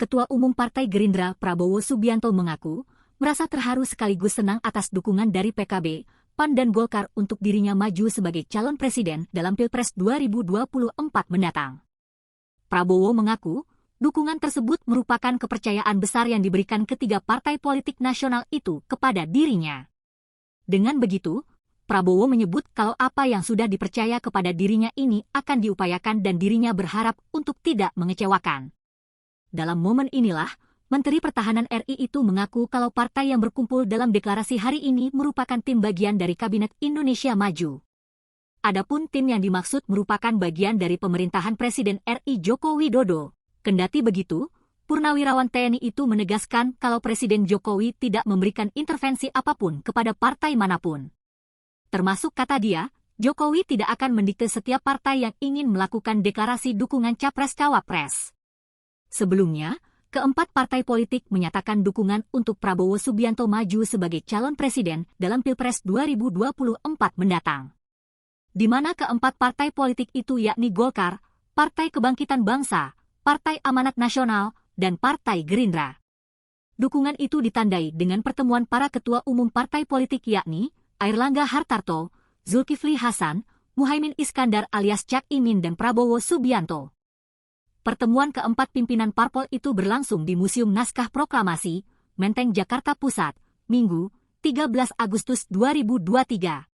Ketua Umum Partai Gerindra Prabowo Subianto mengaku merasa terharu sekaligus senang atas dukungan dari PKB, PAN dan Golkar untuk dirinya maju sebagai calon presiden dalam Pilpres 2024 mendatang. Prabowo mengaku dukungan tersebut merupakan kepercayaan besar yang diberikan ketiga partai politik nasional itu kepada dirinya. Dengan begitu, Prabowo menyebut kalau apa yang sudah dipercaya kepada dirinya ini akan diupayakan dan dirinya berharap untuk tidak mengecewakan. Dalam momen inilah, Menteri Pertahanan RI itu mengaku kalau partai yang berkumpul dalam deklarasi hari ini merupakan tim bagian dari Kabinet Indonesia Maju. Adapun tim yang dimaksud merupakan bagian dari pemerintahan Presiden RI Joko Widodo. Kendati begitu, Purnawirawan TNI itu menegaskan kalau Presiden Jokowi tidak memberikan intervensi apapun kepada partai manapun. Termasuk kata dia, Jokowi tidak akan mendikte setiap partai yang ingin melakukan deklarasi dukungan Capres-Cawapres. Sebelumnya, keempat partai politik menyatakan dukungan untuk Prabowo Subianto maju sebagai calon presiden dalam Pilpres 2024 mendatang. Di mana keempat partai politik itu yakni Golkar, Partai Kebangkitan Bangsa, Partai Amanat Nasional, dan Partai Gerindra. Dukungan itu ditandai dengan pertemuan para ketua umum partai politik yakni Airlangga Hartarto, Zulkifli Hasan, Muhaimin Iskandar alias Cak Imin dan Prabowo Subianto. Pertemuan keempat pimpinan parpol itu berlangsung di Museum Naskah Proklamasi, Menteng, Jakarta Pusat, Minggu, 13 Agustus 2023.